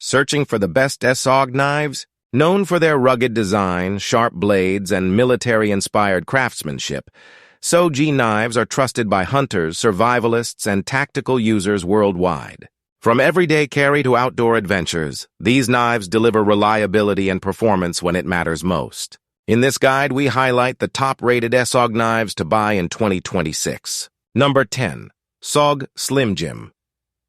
Searching for the best SOG knives? Known for their rugged design, sharp blades, and military-inspired craftsmanship, SOG Knives are trusted by hunters, survivalists, and tactical users worldwide. From everyday carry to outdoor adventures, these knives deliver reliability and performance when it matters most. In this guide, we highlight the top-rated SOG knives to buy in 2026. Number 10. SOG Slimjim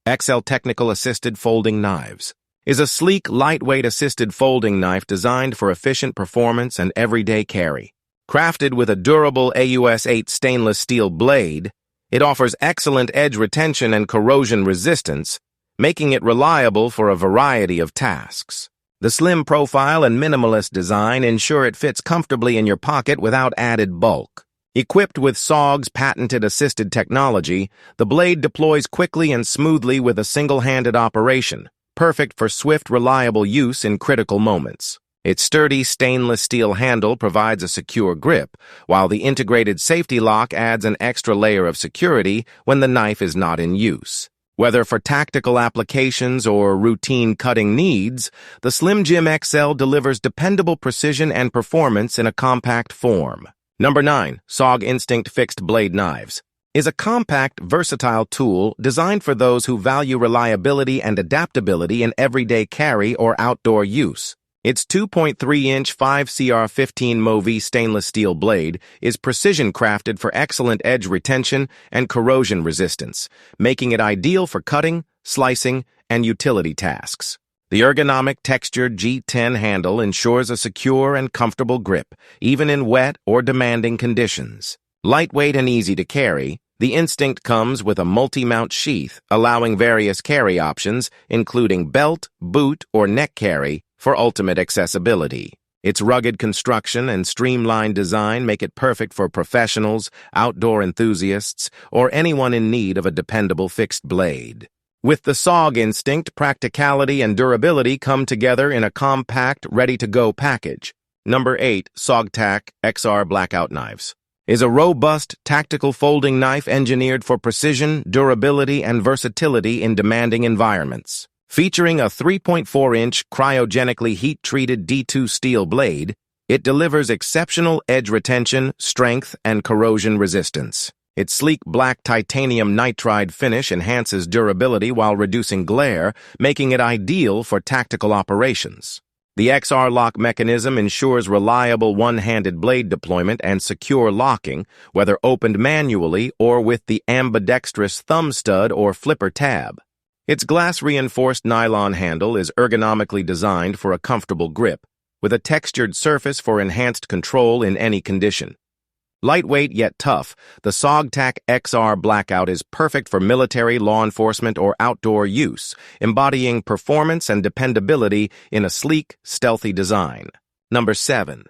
XL Technical Assisted Folding Knives is a sleek, lightweight assisted folding knife designed for efficient performance and everyday carry. Crafted with a durable AUS-8 stainless steel blade, it offers excellent edge retention and corrosion resistance, making it reliable for a variety of tasks. The slim profile and minimalist design ensure it fits comfortably in your pocket without added bulk. Equipped with SOG's patented assisted technology, the blade deploys quickly and smoothly with a single-handed operation, perfect for swift, reliable use in critical moments. Its sturdy stainless steel handle provides a secure grip, while the integrated safety lock adds an extra layer of security when the knife is not in use. Whether for tactical applications or routine cutting needs, the Slimjim XL delivers dependable precision and performance in a compact form. Number 9. SOG Instinct Fixed Blade Knives is a compact, versatile tool designed for those who value reliability and adaptability in everyday carry or outdoor use. Its 2.3-inch 5cr15 MoV stainless steel blade is precision-crafted for excellent edge retention and corrosion resistance, making it ideal for cutting, slicing, and utility tasks. The ergonomic textured G10 handle ensures a secure and comfortable grip, even in wet or demanding conditions. Lightweight and easy to carry, the Instinct comes with a multi-mount sheath, allowing various carry options, including belt, boot, or neck carry, for ultimate accessibility. Its rugged construction and streamlined design make it perfect for professionals, outdoor enthusiasts, or anyone in need of a dependable fixed blade. With the SOG Instinct, practicality and durability come together in a compact, ready-to-go package. Number 8. Sog-tac XR Blackout Knives is a robust, tactical folding knife engineered for precision, durability, and versatility in demanding environments. Featuring a 3.4-inch cryogenically heat-treated D2 steel blade, it delivers exceptional edge retention, strength, and corrosion resistance. Its sleek black titanium nitride finish enhances durability while reducing glare, making it ideal for tactical operations. The XR lock mechanism ensures reliable one-handed blade deployment and secure locking, whether opened manually or with the ambidextrous thumb stud or flipper tab. Its glass-reinforced nylon handle is ergonomically designed for a comfortable grip, with a textured surface for enhanced control in any condition. Lightweight yet tough, the Sog-tac XR Blackout is perfect for military, law enforcement, or outdoor use, embodying performance and dependability in a sleek, stealthy design. Number 7.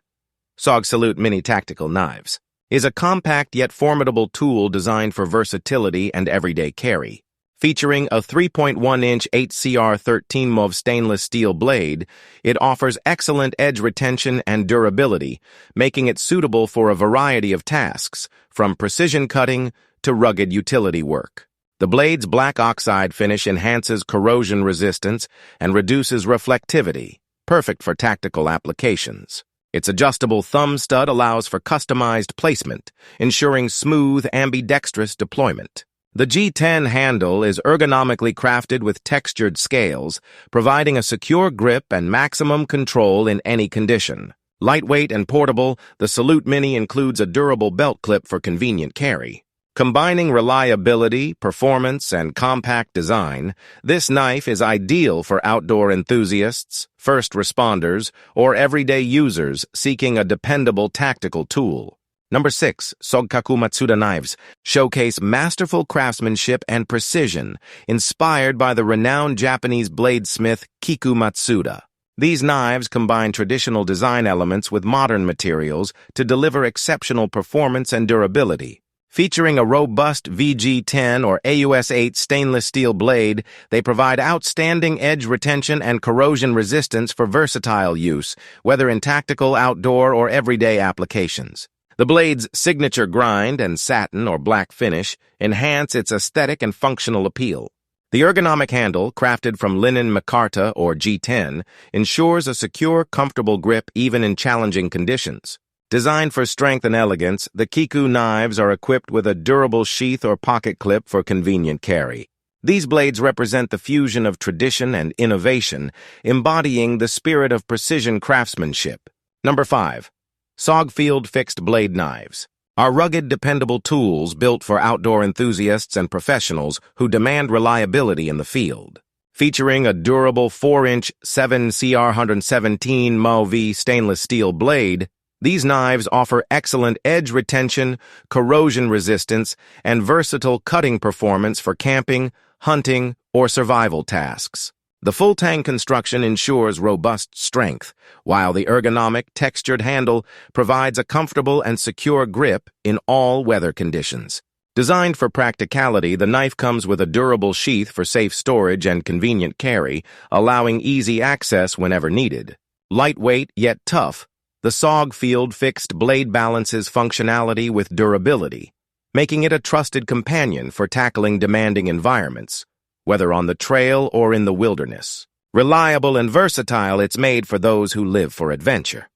SOG Salute Mini Tactical Knives is a compact yet formidable tool designed for versatility and everyday carry. Featuring a 3.1-inch 8cr13 MoV stainless steel blade, it offers excellent edge retention and durability, making it suitable for a variety of tasks, from precision cutting to rugged utility work. The blade's black oxide finish enhances corrosion resistance and reduces reflectivity, perfect for tactical applications. Its adjustable thumb stud allows for customized placement, ensuring smooth, ambidextrous deployment. The G10 handle is ergonomically crafted with textured scales, providing a secure grip and maximum control in any condition. Lightweight and portable, the Salute Mini includes a durable belt clip for convenient carry. Combining reliability, performance, and compact design, this knife is ideal for outdoor enthusiasts, first responders, or everyday users seeking a dependable tactical tool. Number 6. Kaku Matsuda Knives showcase masterful craftsmanship and precision, inspired by the renowned Japanese bladesmith Kiku Matsuda. These knives combine traditional design elements with modern materials to deliver exceptional performance and durability. Featuring a robust VG10 or AUS-8 stainless steel blade, they provide outstanding edge retention and corrosion resistance for versatile use, whether in tactical, outdoor, or everyday applications. The blade's signature grind and satin or black finish enhance its aesthetic and functional appeal. The ergonomic handle, crafted from linen micarta or G10, ensures a secure, comfortable grip even in challenging conditions. Designed for strength and elegance, the kaku knives are equipped with a durable sheath or pocket clip for convenient carry. These blades represent the fusion of tradition and innovation, embodying the spirit of precision craftsmanship. Number 5. SOG Field Fixed Blade Knives are rugged, dependable tools built for outdoor enthusiasts and professionals who demand reliability in the field. Featuring a durable 4-inch 7CR117 MOV stainless steel blade, these knives offer excellent edge retention, corrosion resistance, and versatile cutting performance for camping, hunting, or survival tasks. The full-tang construction ensures robust strength, while the ergonomic, textured handle provides a comfortable and secure grip in all weather conditions. Designed for practicality, the knife comes with a durable sheath for safe storage and convenient carry, allowing easy access whenever needed. Lightweight yet tough, the SOG Field Fixed blade balances functionality with durability, making it a trusted companion for tackling demanding environments, whether on the trail or in the wilderness. Reliable and versatile, it's made for those who live for adventure.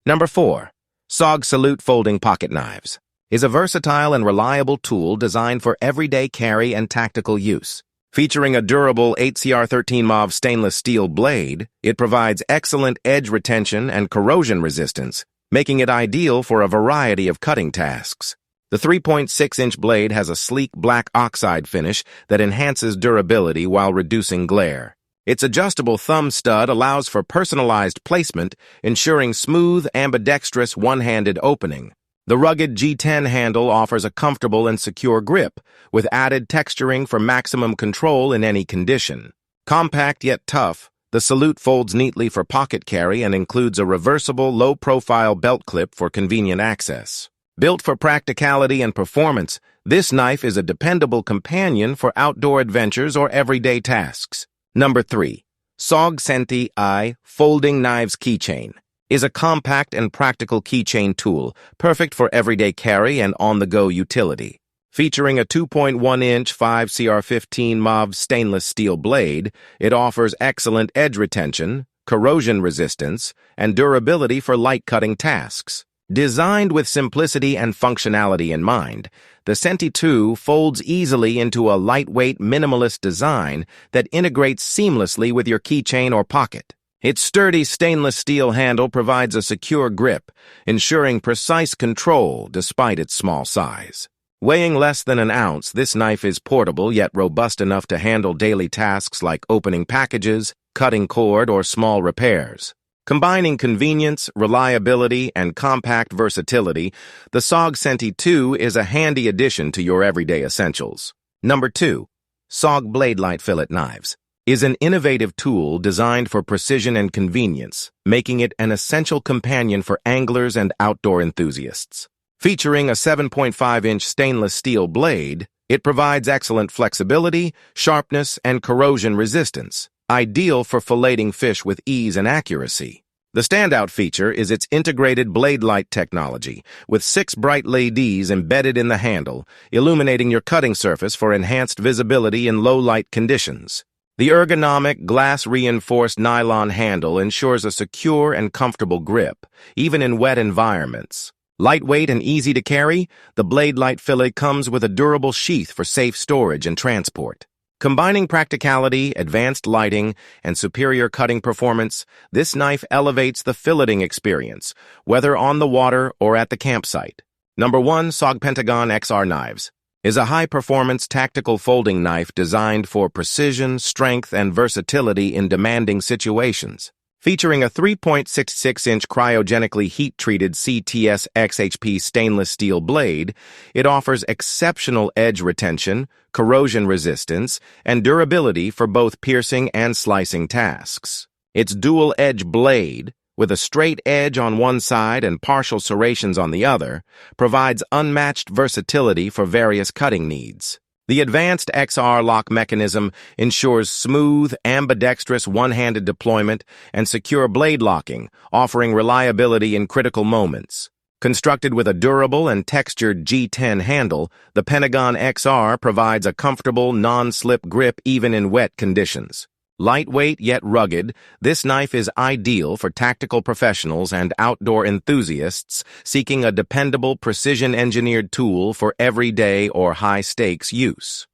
Number 4. SOG Salute Folding Pocket Knives is a versatile and reliable tool designed for everyday carry and tactical use. Featuring a durable 8CR13 MOV stainless steel blade, it provides excellent edge retention and corrosion resistance, making it ideal for a variety of cutting tasks. The 3.6-inch blade has a sleek black oxide finish that enhances durability while reducing glare. Its adjustable thumb stud allows for personalized placement, ensuring smooth, ambidextrous one-handed opening. The rugged G10 handle offers a comfortable and secure grip, with added texturing for maximum control in any condition. Compact yet tough, the Salute folds neatly for pocket carry and includes a reversible, low-profile belt clip for convenient access. Built for practicality and performance, this knife is a dependable companion for outdoor adventures or everyday tasks. Number 3. SOG Centi I Folding Knives Keychain is a compact and practical keychain tool, perfect for everyday carry and on-the-go utility. Featuring a 2.1-inch 5CR15 MOV stainless steel blade, it offers excellent edge retention, corrosion resistance, and durability for light-cutting tasks. Designed with simplicity and functionality in mind, the Centi II folds easily into a lightweight, minimalist design that integrates seamlessly with your keychain or pocket. Its sturdy stainless steel handle provides a secure grip, ensuring precise control despite its small size. Weighing less than an ounce, this knife is portable yet robust enough to handle daily tasks like opening packages, cutting cord, or small repairs. Combining convenience, reliability, and compact versatility, the SOG Centi II is a handy addition to your everyday essentials. Number 2. SOG Bladelight Fillet Knives is an innovative tool designed for precision and convenience, making it an essential companion for anglers and outdoor enthusiasts. Featuring a 7.5-inch stainless steel blade, it provides excellent flexibility, sharpness, and corrosion resistance, ideal for filleting fish with ease and accuracy. The standout feature is its integrated bladelight technology, with 6 bright LEDs embedded in the handle, illuminating your cutting surface for enhanced visibility in low-light conditions. The ergonomic, glass-reinforced nylon handle ensures a secure and comfortable grip, even in wet environments. Lightweight and easy to carry, the Bladelight fillet comes with a durable sheath for safe storage and transport. Combining practicality, advanced lighting, and superior cutting performance, this knife elevates the filleting experience, whether on the water or at the campsite. Number 1. SOG Pentagon XR Knives is a high-performance tactical folding knife designed for precision, strength, and versatility in demanding situations. Featuring a 3.66-inch cryogenically heat-treated CTS XHP stainless steel blade, it offers exceptional edge retention, corrosion resistance, and durability for both piercing and slicing tasks. Its dual-edge blade, with a straight edge on one side and partial serrations on the other, provides unmatched versatility for various cutting needs. The advanced XR lock mechanism ensures smooth, ambidextrous one-handed deployment and secure blade locking, offering reliability in critical moments. Constructed with a durable and textured G10 handle, the Pentagon XR provides a comfortable, non-slip grip even in wet conditions. Lightweight yet rugged, this knife is ideal for tactical professionals and outdoor enthusiasts seeking a dependable, precision-engineered tool for everyday or high-stakes use.